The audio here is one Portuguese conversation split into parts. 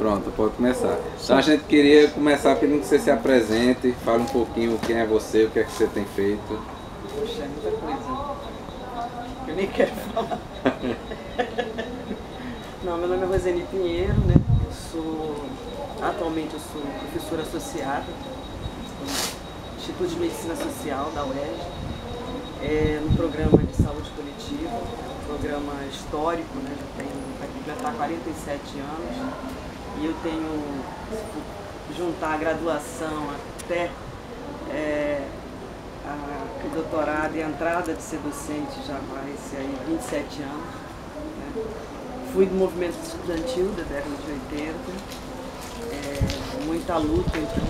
Pronto, pode começar. Então a gente queria começar pedindo que você se apresente, fale um pouquinho quem é você, o que é que você tem feito. Poxa, é muita coisa que eu nem quero falar. Não, meu nome é Roseni Pinheiro, né? Atualmente eu sou professora associada no Instituto de Medicina Social da UERJ, no programa de saúde coletiva, um programa histórico, né? Vai completar 47 anos e eu tenho, se juntar a graduação até o doutorado e a entrada de ser docente já vai ser aí 27 anos. Né? Fui do movimento estudantil da década de 80, muita luta, então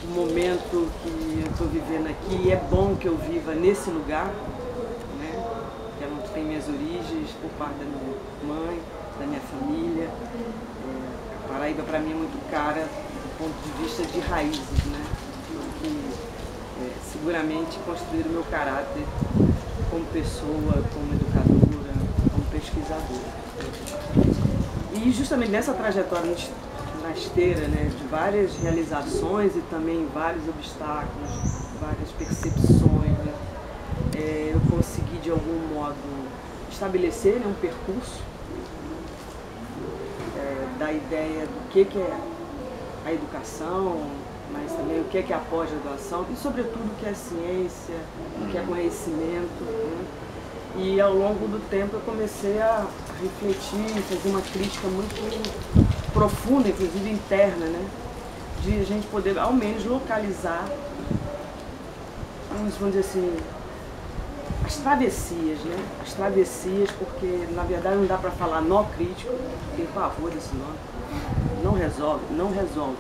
o momento que eu estou vivendo aqui, é bom que eu viva nesse lugar, né? Que é onde tem minhas origens, por parte da minha mãe, da minha família. A Paraíba para mim é muito cara do ponto de vista de raízes, né? Seguramente construir o meu caráter como pessoa, como educadora, como pesquisadora. E justamente nessa trajetória na esteira, né, de várias realizações e também vários obstáculos, várias percepções, né, eu consegui de algum modo estabelecer, né, um percurso da ideia do que é a educação, mas também o que é a pós-graduação e sobretudo o que é ciência, o que é conhecimento, né? E ao longo do tempo eu comecei a refletir, fazer uma crítica muito profunda, inclusive interna, né? De a gente poder ao menos localizar, vamos dizer assim, as travessias, né? As travessias, porque na verdade não dá para falar nó crítico, tem pavor desse nó, não resolve.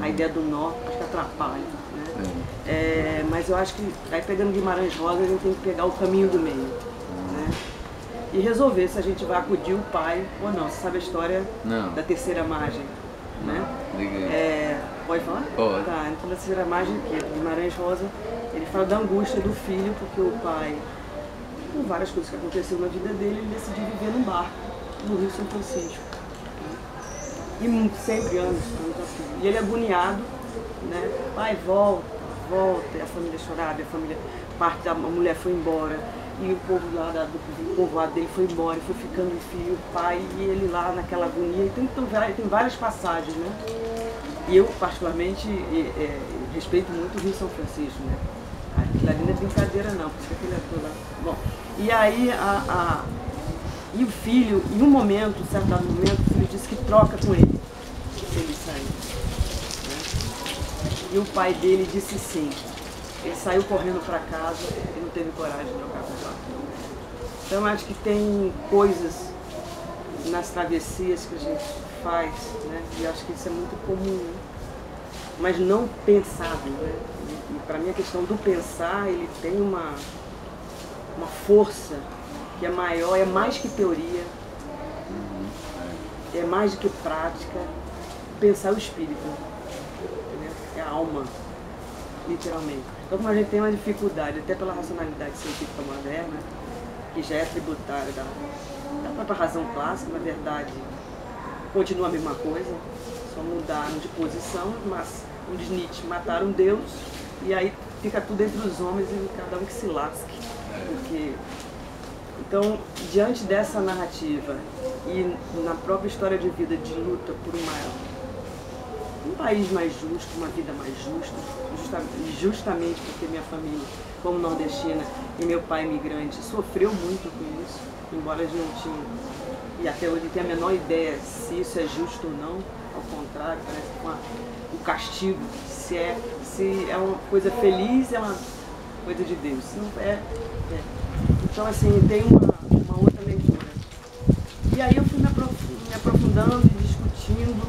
A ideia do nó acho que atrapalha, né? Mas eu acho que aí pegando Guimarães Rosa a gente tem que pegar o caminho do meio, né? E resolver se a gente vai acudir o pai ou não. Você sabe a história da terceira margem, né? Pode falar? Pode. Tá, então da terceira margem que Guimarães Rosa, ele fala da angústia do filho, porque o pai, com várias coisas que aconteceram na vida dele, ele decidiu viver num barco no Rio São Francisco. E sempre anos assim. E ele agoniado, né? Pai, volta, e a família chorava, parte da mulher foi embora, e o povo lá do povoado dele foi embora, e foi ficando o filho, o pai, e ele lá naquela agonia, e tem várias passagens, né? E eu particularmente respeito muito o Rio São Francisco, né? Aquilo ali não é brincadeira não, porque aquele ator lá. Bom, e aí e o filho, em um momento, em certo dado momento, o filho disse que troca com ele sair. Né? E o pai dele disse sim. Ele saiu correndo para casa e não teve coragem de trocar com o pai. Então eu acho que tem coisas nas travessias que a gente faz, né? E acho que isso é muito comum, mas não pensado, né? E para mim a questão do pensar, ele tem uma força que é maior, é mais que teoria, é mais do que prática. Pensar o espírito, né? É a alma, literalmente. Então, como a gente tem uma dificuldade, até pela racionalidade científica moderna, que já é tributária da própria razão clássica, na verdade, continua a mesma coisa, só mudaram de posição, mas, como diz Nietzsche, mataram Deus, e aí fica tudo entre os homens e cada um que se lasque. Então, diante dessa narrativa e na própria história de vida de luta por um país mais justo, uma vida mais justa, justamente porque minha família, como nordestina e meu pai imigrante, sofreu muito com isso, embora eles não tinham, e até hoje tem a menor ideia se isso é justo ou não, ao contrário, parece que o castigo, se é uma coisa feliz, é uma coisa de Deus, se não é. Então, assim, tem uma outra leitura. E aí eu fui me aprofundando e discutindo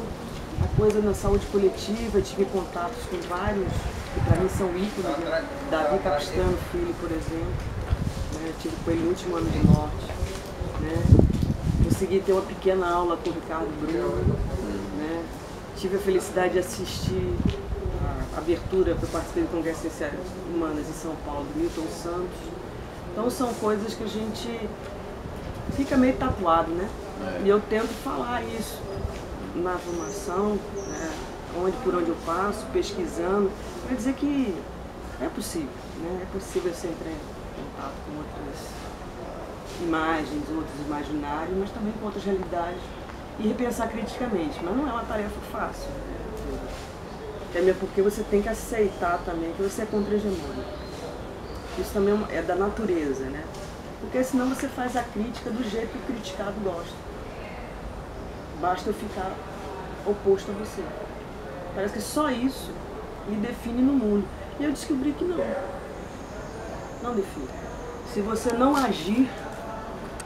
a coisa na saúde coletiva, tive contatos com vários, que para mim são ícones, né? Davi Capistrano Filho, por exemplo, né? Tive com ele no último ano de morte, né? Consegui ter uma pequena aula com o Ricardo Bruno, né? Tive a felicidade de assistir a abertura, eu participei do Congresso de Ciências Humanas em São Paulo, do Milton Santos. Então são coisas que a gente fica meio tatuado, né? E eu tento falar isso, na formação, né, por onde eu passo, pesquisando, para dizer que é possível, né? É possível você entrar em contato com outras imagens, outros imaginários, mas também com outras realidades e repensar criticamente. Mas não é uma tarefa fácil, né? Até mesmo porque você tem que aceitar também que você é contra-hegemônico. Isso também é da natureza, né? Porque senão você faz a crítica do jeito que o criticado gosta. Basta eu ficar oposto a você. Parece que só isso me define no mundo. E eu descobri que não. Não define. Se você não agir,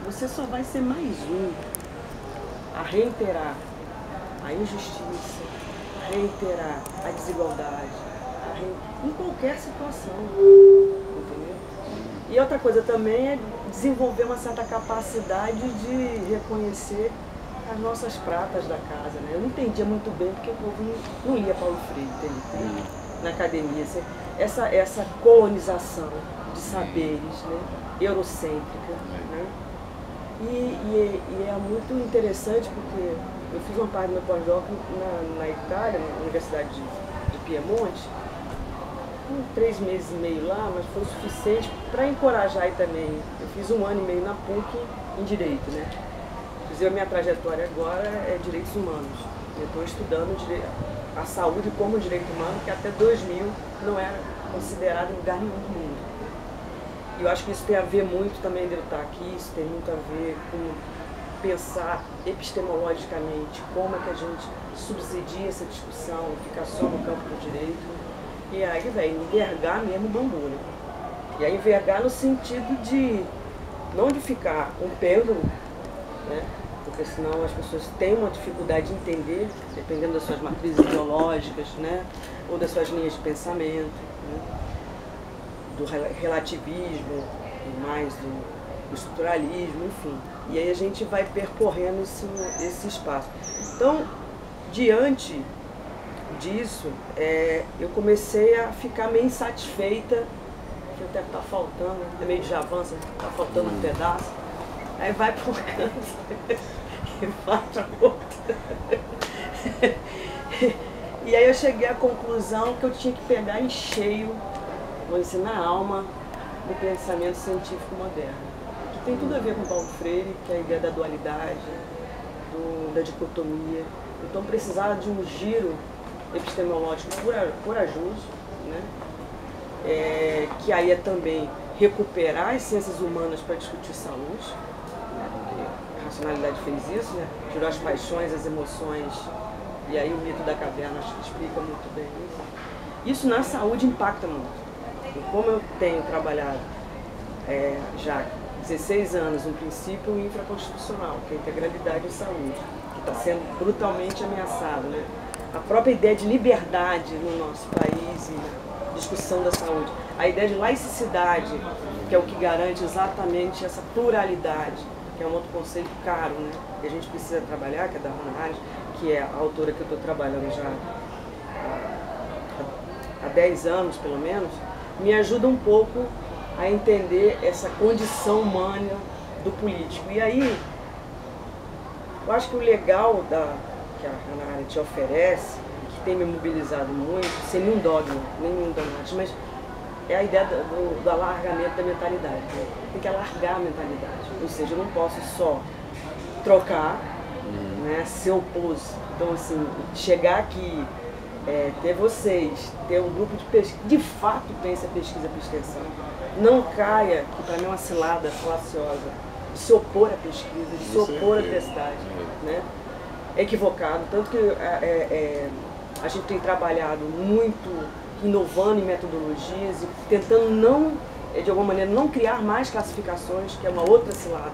você só vai ser mais um a reiterar a injustiça, a reiterar a desigualdade, em qualquer situação. Entendeu? E outra coisa também é desenvolver uma certa capacidade de reconhecer as nossas pratas da casa, né? Eu não entendia muito bem porque o povo não lia Paulo Freire, entende? Na academia. Essa colonização de saberes, né? Eurocêntrica, né? E é muito interessante porque eu fiz uma parte do meu pós-doc na Itália, na Universidade de Piemonte, 3 meses e meio lá, mas foi o suficiente para encorajar aí também. Eu fiz 1 ano e meio na PUC em Direito, né? Inclusive a minha trajetória agora é Direitos Humanos. Eu estou estudando a saúde como direito humano, que até 2000 não era considerado em lugar nenhum do mundo. E eu acho que isso tem a ver muito também de eu estar aqui, isso tem muito a ver com pensar epistemologicamente como é que a gente subsidia essa discussão, ficar só no campo do direito. E aí, envergar mesmo o bambu, né? E aí envergar no sentido de, não de ficar um pêndulo, né? Porque senão as pessoas têm uma dificuldade de entender, dependendo das suas matrizes ideológicas, né? Ou das suas linhas de pensamento, né? Do relativismo, mais do estruturalismo, enfim. E aí a gente vai percorrendo esse espaço. Então, diante disso, eu comecei a ficar meio insatisfeita, que até está faltando, é meio de avanço, está faltando um pedaço. Aí vai para um canto e vai para outro. E aí eu cheguei à conclusão que eu tinha que pegar em cheio, vamos dizer, na alma do pensamento científico moderno. Que tem tudo a ver com Paulo Freire, que é a ideia da dualidade, da dicotomia. Então precisava de um giro epistemológico corajoso, né? Que aí é também recuperar as ciências humanas para discutir saúde, né? Porque a racionalidade fez isso, né? Tirou as paixões, as emoções, e aí o mito da caverna acho que explica muito bem isso. Isso na saúde impacta muito. E como eu tenho trabalhado já há 16 anos um princípio infraconstitucional, que é a integralidade em saúde, que está sendo brutalmente ameaçado, né? A própria ideia de liberdade no nosso país e discussão da saúde. A ideia de laicidade, que é o que garante exatamente essa pluralidade, que é um outro conceito caro, né? Que a gente precisa trabalhar, que é da Hannah Arendt, que é a autora que eu estou trabalhando já há 10 anos, pelo menos, me ajuda um pouco a entender essa condição humana do político. E aí, eu acho que o legal que a Hannah Arendt oferece, que tem me mobilizado muito, sem nenhum dogma, nenhum dogmático, mas é a ideia do alargamento da mentalidade. Né? Tem que alargar a mentalidade, ou seja, eu não posso só trocar, né, se opor. Então, assim, chegar aqui, ter vocês, ter um grupo de pesquisa, de fato pense a pesquisa por extensão. Não caia, que para mim é uma cilada falaciosa, de se opor à pesquisa, de se opor à testagem, né? Equivocado, tanto que a gente tem trabalhado muito inovando em metodologias e tentando não, de alguma maneira, não criar mais classificações, que é uma outra cilada,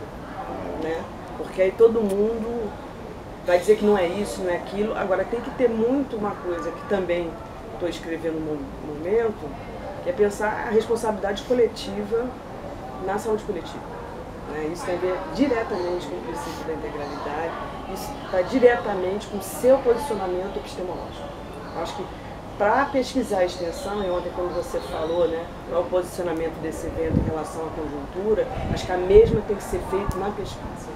né? Porque aí todo mundo vai dizer que não é isso, não é aquilo. Agora tem que ter muito uma coisa que também estou escrevendo no momento, que é pensar a responsabilidade coletiva na saúde coletiva. Né? Isso tem a ver diretamente com o princípio da integralidade, isso está diretamente com o seu posicionamento epistemológico. Eu acho que para pesquisar a extensão, e ontem quando você falou, né, qual é o posicionamento desse evento em relação à conjuntura, acho que a mesma tem que ser feita na pesquisa,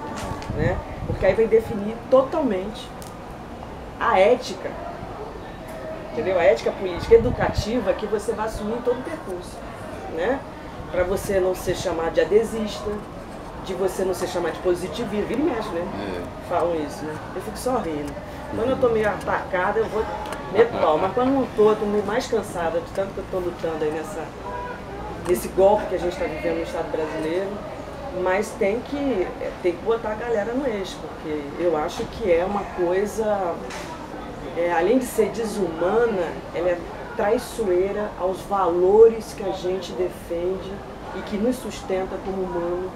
né? Porque aí vai definir totalmente a ética, entendeu? A ética política educativa que você vai assumir em todo o percurso, né? Para você não ser chamado de adesista, de você não ser chamado de positivista, vira e mexe, né? Falam isso, né? Eu fico só rindo. Quando eu tô meio atacada, eu vou meto pau, mas quando não tô, eu tô meio mais cansada de tanto que eu tô lutando aí nesse golpe que a gente está vivendo no Estado brasileiro. Mas tem que botar a galera no eixo, porque eu acho que é uma coisa, além de ser desumana, ela é traiçoeira aos valores que a gente defende e que nos sustenta como humano,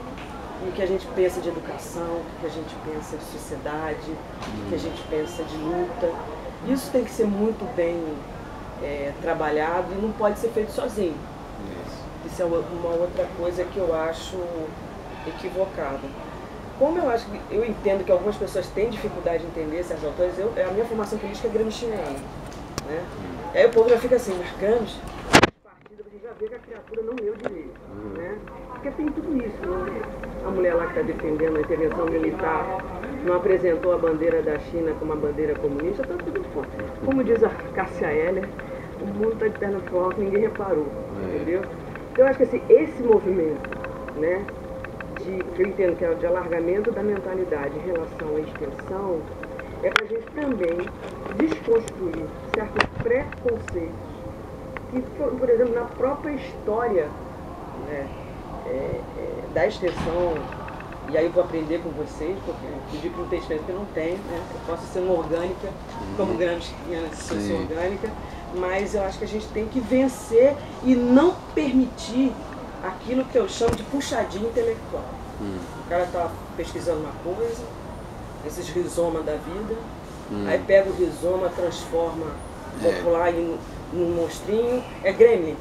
e que a gente pensa de educação, que a gente pensa de sociedade, que a gente pensa de luta. Isso tem que ser muito bem trabalhado e não pode ser feito sozinho. Isso é uma outra coisa que eu acho equivocada. Como eu entendo que algumas pessoas têm dificuldade de entender certos autores, a minha formação política é gramsciana, né? E aí o povo já fica assim, mas Gramsci, partido, a gente já vê que a criatura não leu direito, né? Porque tem tudo isso, né? A mulher lá que está defendendo a intervenção militar não apresentou a bandeira da China como uma bandeira comunista, tá tudo fora. Como diz a Cássia Eller, o mundo está de perna pro alto, ninguém reparou, entendeu? Então eu acho que assim, esse movimento, né, que eu entendo que é o de alargamento da mentalidade em relação à extensão, é para a gente também desconstruir certos preconceitos que, por exemplo, na própria história, né, da extensão, e aí eu vou aprender com vocês, porque eu digo que não tem experiência, porque eu não tenho, né? Eu posso ser uma orgânica, como Gramsci fosse orgânica, mas eu acho que a gente tem que vencer e não permitir aquilo que eu chamo de puxadinha intelectual. O cara está pesquisando uma coisa, esses rizomas da vida, aí pega o rizoma, transforma, popular num monstrinho, é gremlin,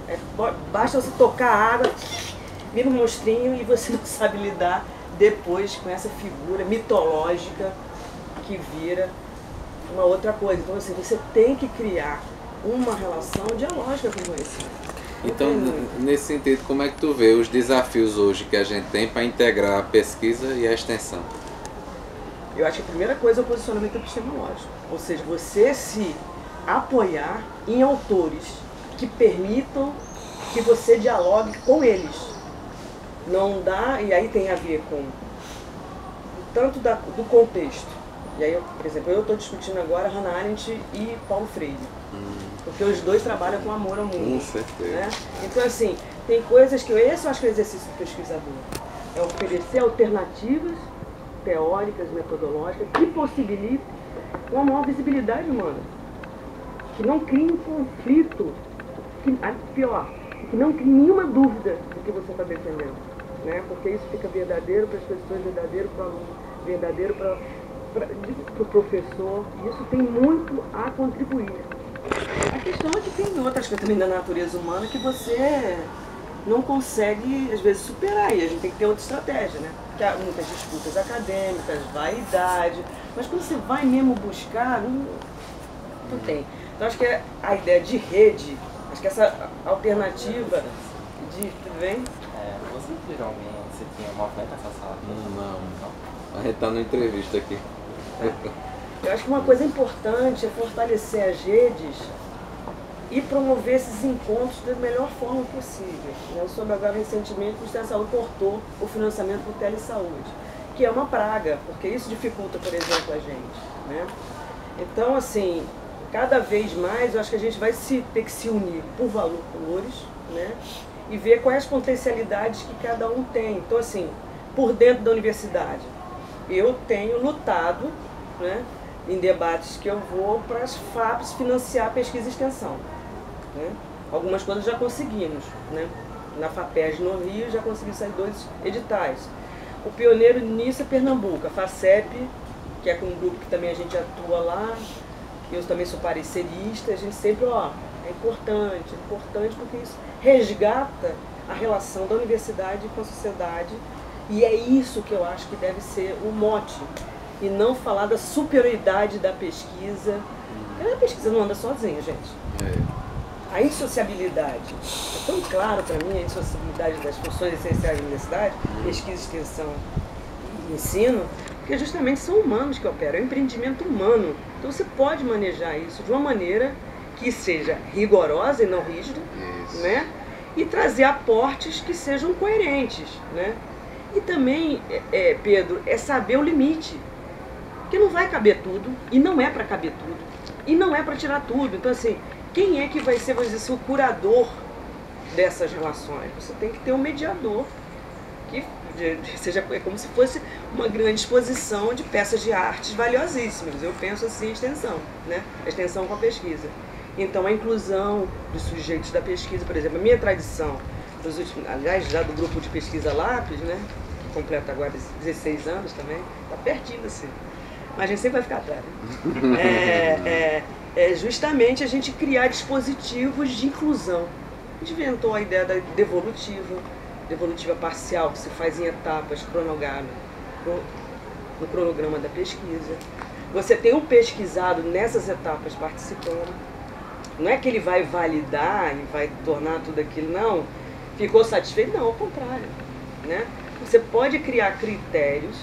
basta você tocar a água, vira um monstrinho e você não sabe lidar depois com essa figura mitológica que vira uma outra coisa. Então assim, você tem que criar uma relação dialógica com o conhecimento. Então, nesse sentido, como é que tu vê os desafios hoje que a gente tem para integrar a pesquisa e a extensão? Eu acho que a primeira coisa é o posicionamento epistemológico, ou seja, você se apoiar em autores que permitam que você dialogue com eles. Não dá, e aí tem a ver com tanto do contexto. E aí, por exemplo, eu estou discutindo agora Hannah Arendt e Paulo Freire, porque os dois trabalham com amor ao mundo. Com certeza. Né? Então, assim, tem coisas que esse eu acho que é o exercício do pesquisador. É oferecer alternativas teóricas, metodológicas, que possibilitem uma maior visibilidade humana. Que não crie um conflito, pior, que não crie nenhuma dúvida do que você está defendendo. Né? Porque isso fica verdadeiro para as pessoas, verdadeiro para o aluno, verdadeiro para o professor. E isso tem muito a contribuir. A questão é que tem outras coisas também da natureza humana que você não consegue, às vezes, superar. E a gente tem que ter outra estratégia, né? Porque há muitas disputas acadêmicas, vaidade, mas quando você vai mesmo buscar, não tem. Então acho que a ideia de rede, acho que essa alternativa de... Tudo bem? Você geralmente, você tinha movimento nessa sala? Não. A gente está numa entrevista aqui. Eu acho que uma coisa importante é fortalecer as redes e promover esses encontros da melhor forma possível. Eu soube agora recentemente que o Ministério da Saúde cortou o financiamento por telesaúde, que é uma praga, porque isso dificulta, por exemplo, a gente. Né? Então, assim, cada vez mais eu acho que a gente vai ter que se unir por valores, né? E ver quais as potencialidades que cada um tem. Então, assim, por dentro da universidade, eu tenho lutado, né, em debates que eu vou para as FAPs financiar pesquisa e extensão. Né? Algumas coisas já conseguimos. Né? Na FAPES no Rio já consegui sair 2 editais. O pioneiro nisso é Pernambuco, a FACEP, que é com um grupo que também a gente atua lá. Eu também sou parecerista, a gente sempre, é importante porque isso resgata a relação da universidade com a sociedade, e é isso que eu acho que deve ser o mote, e não falar da superioridade da pesquisa, porque a pesquisa não anda sozinha, gente. A insociabilidade, é tão claro para mim a insociabilidade das funções essenciais da universidade, pesquisa, extensão e ensino, porque justamente são humanos que operam, é um empreendimento humano. Então você pode manejar isso de uma maneira que seja rigorosa e não rígida, né? E trazer aportes que sejam coerentes, né? E também, Pedro, é saber o limite. Porque não vai caber tudo, e não é para caber tudo, e não é para tirar tudo. Então, assim, quem é que vai ser, vamos dizer, o curador dessas relações? Você tem que ter um mediador, que seja como se fosse uma grande exposição de peças de artes valiosíssimas. Eu penso assim, extensão, né? A extensão com a pesquisa. Então, a inclusão dos sujeitos da pesquisa, por exemplo, a minha tradição, aliás, já do grupo de pesquisa Lápis, né? Que completa agora 16 anos também, está pertinho assim. Mas a gente sempre vai ficar atrás. Né? É justamente a gente criar dispositivos de inclusão. A gente inventou a ideia da devolutiva parcial, que se faz em etapas cronogramas, no cronograma da pesquisa. Você tem um pesquisado nessas etapas participando. Não é que ele vai validar e vai tornar tudo aquilo, não. Ficou satisfeito? Não, ao contrário. Né? Você pode criar critérios.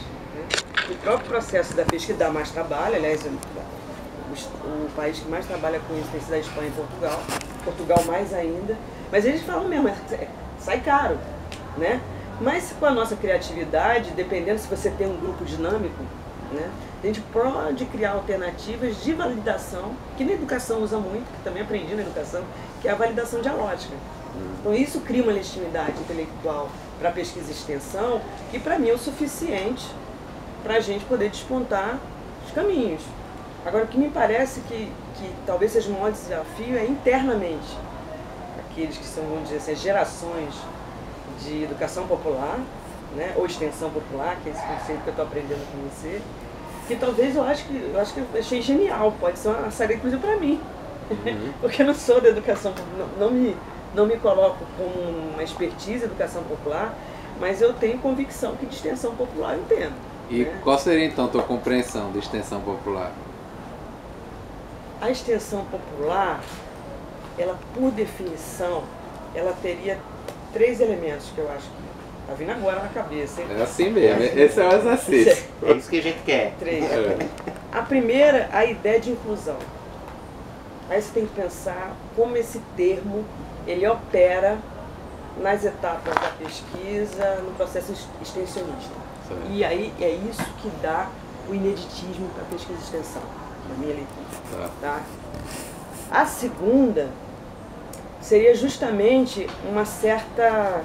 O próprio processo da pesquisa dá mais trabalho, aliás, o país que mais trabalha com isso tem sido a Espanha e Portugal, Portugal mais ainda, mas eles falam mesmo, sai caro, né? Mas com a nossa criatividade, dependendo se você tem um grupo dinâmico, né, a gente pode criar alternativas de validação, que na educação usa muito, que também aprendi na educação, que é a validação dialógica. Então isso cria uma legitimidade intelectual para a pesquisa e extensão, que para mim é o suficiente para a gente poder despontar os caminhos. Agora, o que me parece que talvez seja o maior desafio é internamente. Aqueles que são, vamos dizer assim, gerações de educação popular, né, ou extensão popular, que é esse conceito que eu estou aprendendo com você, que talvez eu acho que eu achei genial, pode ser uma saída inclusive para mim. Porque eu não sou da educação popular, não me coloco como uma expertise em educação popular, mas eu tenho convicção que de extensão popular eu entendo. E qual seria então a tua compreensão de extensão popular? A extensão popular, ela por definição, ela teria 3 elementos que eu acho que tá vindo agora na cabeça. Hein? É assim mesmo, esse é o exercício. É isso que a gente quer. 3. A primeira, a ideia de inclusão. Aí você tem que pensar como esse termo, ele opera nas etapas da pesquisa, no processo extensionista. E aí é isso que dá o ineditismo para a pesquisa e extensão, na minha leitura. Tá? A segunda seria justamente uma certa...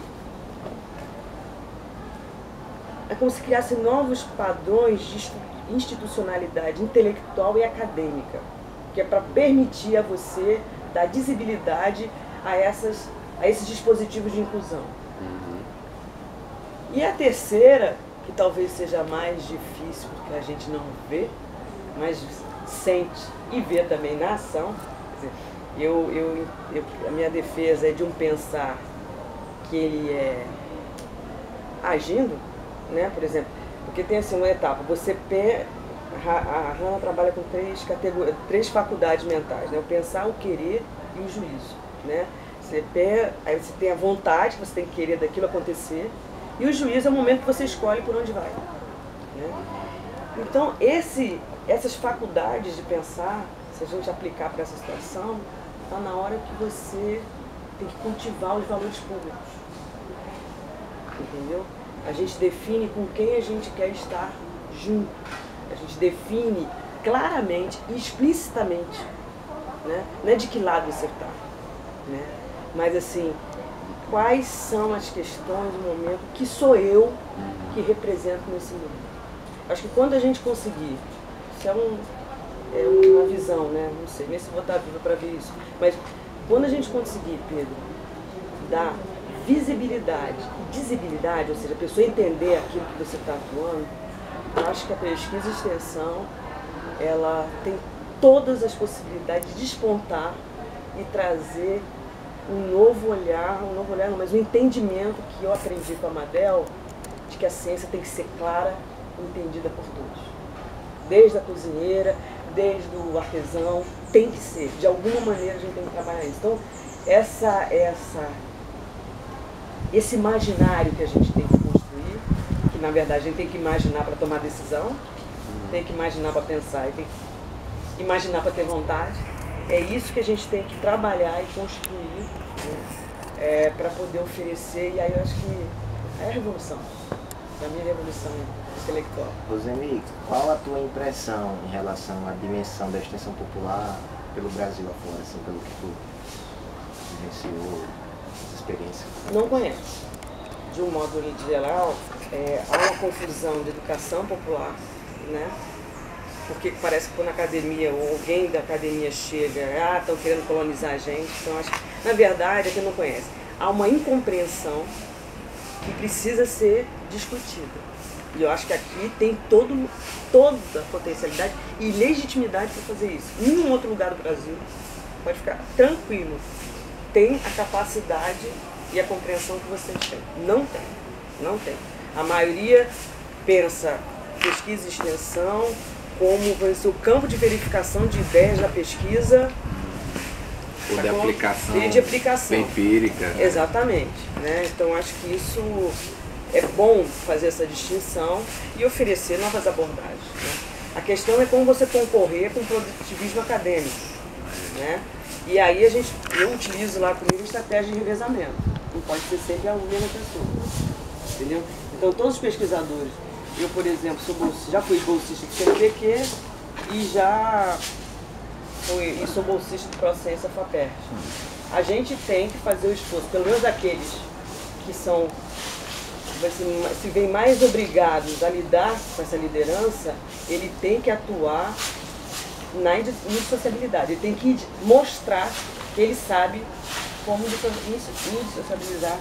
É como se criasse novos padrões de institucionalidade intelectual e acadêmica, que é para permitir a você dar visibilidade a esses dispositivos de inclusão. E a terceira, que talvez seja mais difícil, porque a gente não vê, mas sente e vê também na ação. Quer dizer, a minha defesa é de um pensar que ele é agindo, né? Por exemplo, porque tem assim uma etapa, a Hannah trabalha com 3 faculdades mentais, né? O pensar, o querer e o juízo, né? Aí você tem a vontade, você tem que querer daquilo acontecer, e o juízo é o momento que você escolhe por onde vai. Né? Então, essas faculdades de pensar, se a gente aplicar para essa situação, está na hora que você tem que cultivar os valores públicos. Entendeu? A gente define com quem a gente quer estar junto. A gente define claramente e explicitamente, né? Não é de que lado você está, né? Mas assim, quais são as questões do momento que sou eu que represento nesse momento. Acho que quando a gente conseguir, isso é uma visão, né? Não sei nem se vou estar viva para ver isso, mas quando a gente conseguir, Pedro, dar visibilidade e visibilidade, ou seja, a pessoa entender aquilo que você está atuando, eu acho que a pesquisa e extensão, ela tem todas as possibilidades de despontar e trazer um novo olhar não, mas um entendimento que eu aprendi com a Mabel, de que a ciência tem que ser clara e entendida por todos. Desde a cozinheira, desde o artesão, tem que ser. De alguma maneira a gente tem que trabalhar isso. Então, esse imaginário que a gente tem que construir, que na verdade a gente tem que imaginar para tomar decisão, tem que imaginar para pensar, e imaginar para ter vontade. É isso que a gente tem que trabalhar e construir, né? Para poder oferecer, e aí eu acho que é a revolução. Para mim é a revolução intelectual. Roseni, qual a tua impressão em relação à dimensão da extensão popular pelo Brasil afora, assim, pelo que tu vivenciou, essa experiência? Não conheço. De um modo geral, há uma confusão de educação popular, né? Porque parece que quando a academia, ou alguém da academia chega, estão querendo colonizar a gente. Então, acho que, na verdade, é que não conhece. Há uma incompreensão que precisa ser discutida. E eu acho que aqui tem toda a potencialidade e legitimidade para fazer isso. Nenhum outro lugar do Brasil, pode ficar tranquilo, tem a capacidade e a compreensão que vocês têm. Não tem. Não tem. A maioria pensa pesquisa e extensão como vai ser o campo de verificação de ideias da pesquisa ou de aplicação, de aplicação empírica. Exatamente, né? Então acho que isso é bom fazer essa distinção e oferecer novas abordagens, né? A questão é como você concorrer com o produtivismo acadêmico, né? E aí eu utilizo lá comigo estratégia de revezamento. Não pode ser sempre a mesma pessoa, entendeu? Então todos os pesquisadores, eu por exemplo já fui bolsista do CNPq e sou bolsista do Procência FAPERJ. A gente tem que fazer o esforço, pelo menos aqueles que se veem mais obrigados a lidar com essa liderança, ele tem que atuar na indissociabilidade, ele tem que mostrar que ele sabe como indissociabilizar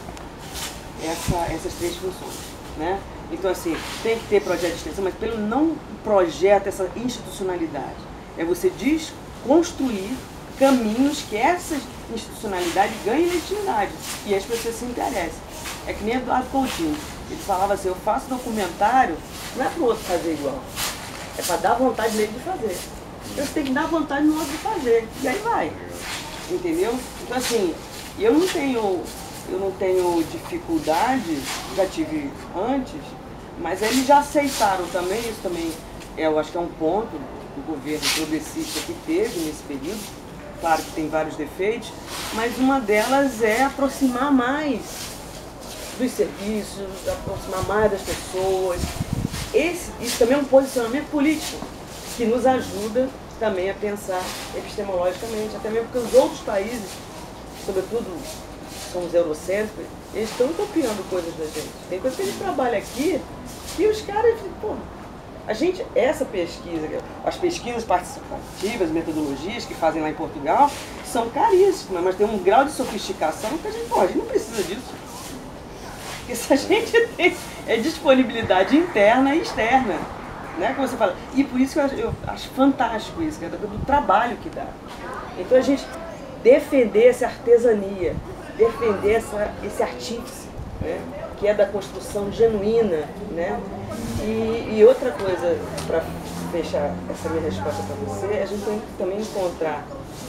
essas três funções, né? Então assim, tem que ter projeto de extensão, mas pelo não projeta essa institucionalidade, é você desconstruir caminhos que essa institucionalidade ganhe legitimidade e as pessoas se interessem. É que nem Eduardo Coutinho, ele falava assim, eu faço documentário, não é para o outro fazer igual, é para dar vontade dele de fazer. Então você tem que dar vontade no outro de fazer, e aí vai, entendeu? Então assim, eu não tenho dificuldade, já tive antes, mas eles já aceitaram também, isso também eu acho que é um ponto do governo progressista que teve nesse período. Claro que tem vários defeitos, mas uma delas é aproximar mais dos serviços, aproximar mais das pessoas. Isso também é um posicionamento político que nos ajuda também a pensar epistemologicamente, até mesmo porque os outros países, sobretudo somos eurocêntricos, eles estão copiando coisas da gente. Tem coisas que a gente trabalha aqui e os caras, pô, essa pesquisa, as pesquisas participativas, metodologias que fazem lá em Portugal, são caríssimas, mas tem um grau de sofisticação que a gente não precisa disso. Porque se a gente tem disponibilidade interna e externa, né, como você fala. E por isso que eu acho fantástico isso, do trabalho que dá. Então a gente defender essa artesania, defender esse artífice, né, que é da construção genuína, né? E outra coisa, para fechar essa minha resposta para você, a gente tem que também encontrar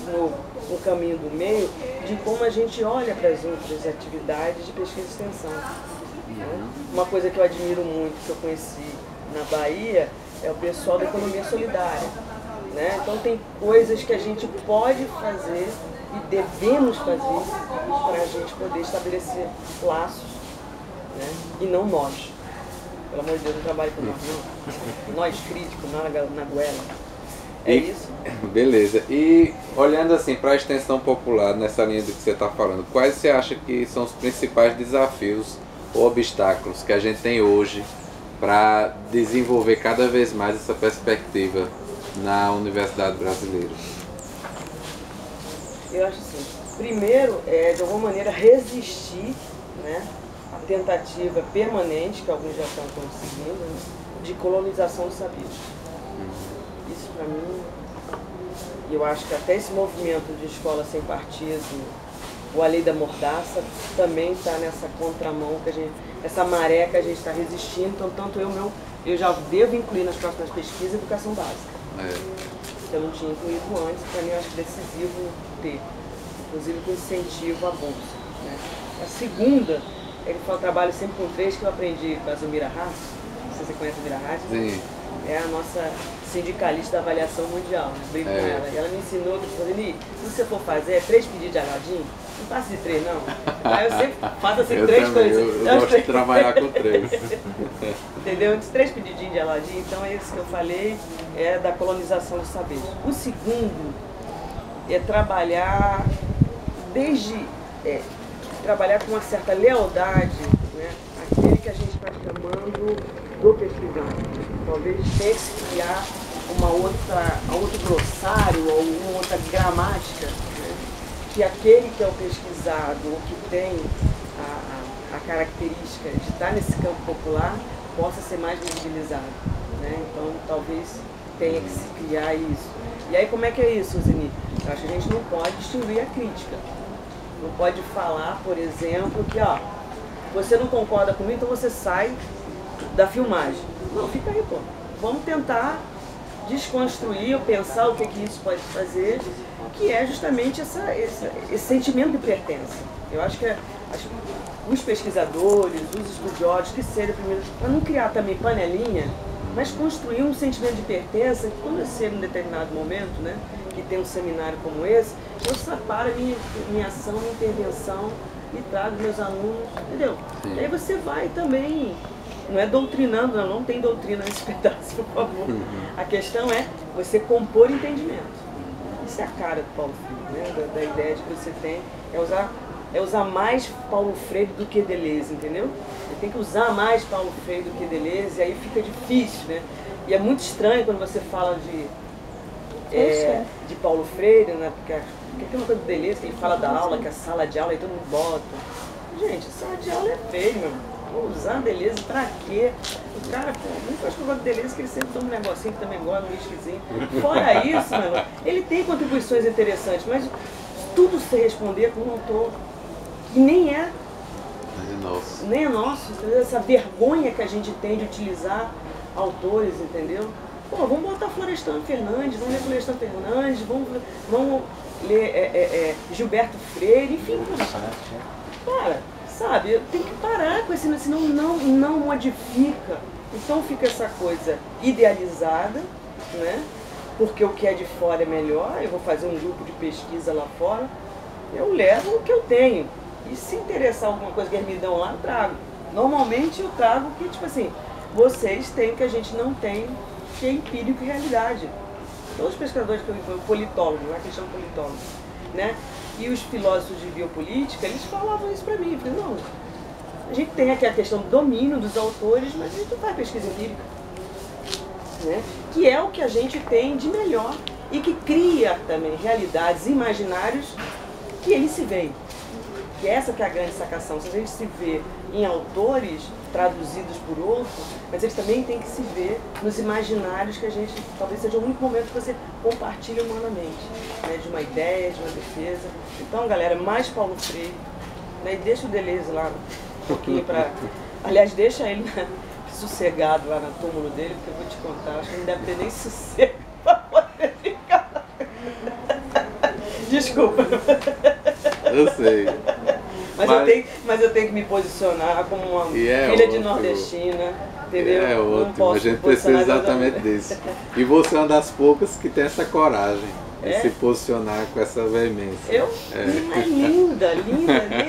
no caminho do meio de como a gente olha para as outras atividades de pesquisa e extensão. Né? Uma coisa que eu admiro muito, que eu conheci na Bahia, é o pessoal da economia solidária. Né? Então tem coisas que a gente pode fazer e devemos fazer para a gente poder estabelecer laços, né? E não nós. Pelo amor de Deus, não trabalho com nós, não. Nós críticos, na goela. É isso? Beleza. E olhando assim para a extensão popular, nessa linha do que você está falando, quais você acha que são os principais desafios ou obstáculos que a gente tem hoje para desenvolver cada vez mais essa perspectiva na universidade brasileira? Eu acho assim, primeiro de alguma maneira resistir, né, à tentativa permanente, que alguns já estão conseguindo, né, de colonização dos saberes. Isso para mim, eu acho que até esse movimento de escola sem partido, ou a lei da mordaça, também está nessa contramão, essa maré que a gente está resistindo. Então, tanto eu já devo incluir nas próximas pesquisas educação básica. Que eu não tinha incluído antes, para mim eu acho decisivo ter, inclusive com incentivo à bolsa. Né? A segunda, ele fala trabalho sempre com três, que eu aprendi com a Zumira Haas, não sei se você conhece a Zumira Haas. Sim. é a nossa sindicalista da avaliação mundial, né? Brinco com ela. E ela me ensinou que, se você for fazer 3 pedidos de Aladim, não passe de 3 não. Aí eu sempre faço assim, 3 coisas. Eu gosto de trabalhar com 3. Entendeu? 3 pedidinhos de Aladim, então é isso que eu falei, é da colonização do saber. O segundo é trabalhar trabalhar com uma certa lealdade, né? Aquele que a gente está chamando do pesquisador. Talvez tenha que se criar outro glossário ou uma outra gramática, né? Que aquele que é o pesquisado ou que tem a característica de estar nesse campo popular possa ser mais visibilizado, né? Então talvez tenha que se criar isso. E aí como é que é isso, Zeni? Eu acho que a gente não pode distinguir a crítica. Não pode falar, por exemplo, que você não concorda comigo, então você sai da filmagem. Não, fica aí, pô. Vamos tentar desconstruir ou pensar o que isso pode fazer, que é justamente esse sentimento de pertença. Eu acho que os pesquisadores, os estudiosos, que sejam primeiro, para não criar também panelinha, mas construir um sentimento de pertença, que quando eu chego em um determinado momento, né, que tem um seminário como esse, eu separo minha ação, minha intervenção e trago meus alunos, entendeu? Sim. E aí você vai também, não é doutrinando, não tem doutrina nesse pedaço, por favor. A questão é você compor entendimento. Isso é a cara do Paulo Freire, né? Da ideia de que você tem, é usar mais Paulo Freire do que Deleuze, entendeu? Ele tem que usar mais Paulo Freire do que Deleuze, e aí fica difícil, né? E é muito estranho quando você fala de Paulo Freire, né? Porque tem uma coisa do Deleuze, que ele fala da aula, que é a sala de aula, e todo mundo bota. Gente, a sala de aula é feio, meu irmão. Vou usar Deleuze pra quê? O cara, pô, não faz que eu gosto de Deleuze, que ele sempre toma um negocinho que também gosta, um whiskyzinho. Fora isso, meu irmão, ele tem contribuições interessantes, mas tudo se responder com um autor que nem é nosso. Nem é nosso, entendeu? Essa vergonha que a gente tem de utilizar autores, entendeu? Pô, vamos botar Florestan Fernandes, vamos ler Florestan Fernandes, vamos ler Gilberto Freire, enfim. Cara, sabe, tem que parar com esse, senão não modifica. Então fica essa coisa idealizada, né? Porque o que é de fora é melhor, eu vou fazer um grupo de pesquisa lá fora, eu levo o que eu tenho. E se interessar alguma coisa que eles me dão lá, eu trago. Normalmente eu trago que, tipo assim, vocês têm o que a gente não tem, que é empírico e realidade. Todos os pesquisadores que eu vi, politólogos, lá que eles chamam politólogos, né? E os filósofos de biopolítica, eles falavam isso pra mim. Eu falei, não, a gente tem aqui a questão do domínio dos autores, mas a gente não faz pesquisa empírica, né? Que é o que a gente tem de melhor e que cria também realidades, imaginários que eles se veem. Que essa que é a grande sacação. Se a gente se vê em autores traduzidos por outros, mas eles também têm que se ver nos imaginários que a gente, talvez seja o único momento que você compartilha humanamente, né, de uma ideia, de uma defesa. Então, galera, mais Paulo Freire, né, e deixa o Deleuze lá um pouquinho para... Aliás, deixa ele sossegado lá no túmulo dele, porque eu vou te contar, acho que não deve ter nem sossego para poder ficar. Desculpa. Eu sei. Mas eu tenho que me posicionar como uma filha de nordestina, entendeu? É ótimo, a gente precisa exatamente disso. E você é uma das poucas que tem essa coragem de se posicionar com essa veemência. Mas linda,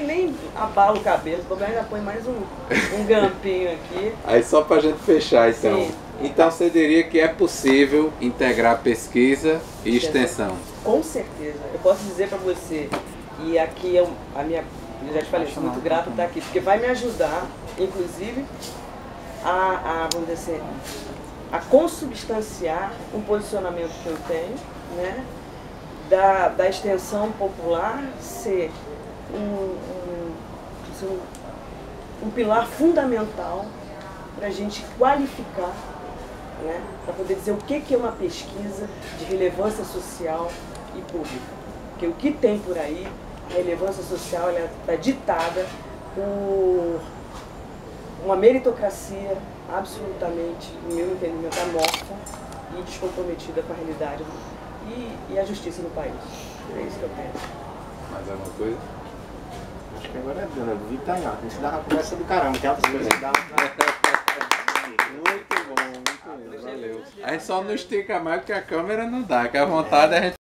nem abalo o cabelo, o ainda põe mais um grampinho aqui. Aí só pra gente fechar então. Sim. Então você diria que é possível integrar pesquisa e extensão? Com certeza. Eu posso dizer para você, e aqui eu já te falei, estou muito grato por estar aqui, porque vai me ajudar, inclusive, vamos dizer assim, a consubstanciar um posicionamento que eu tenho, né, da extensão popular ser um pilar fundamental para a gente qualificar, né, para poder dizer o que é uma pesquisa de relevância social e pública. Porque o que tem por aí, a relevância social, ela está ditada por uma meritocracia absolutamente, no meu entendimento, amorfa e descomprometida com a realidade e a justiça no país. É isso que eu penso. Mais alguma coisa? Acho que agora é dona do Vitor, não. A gente dá uma conversa do caramba, tem outras coisas que dá. Muito bom, valeu. A gente só não estica mais porque a câmera não dá, que a vontade a gente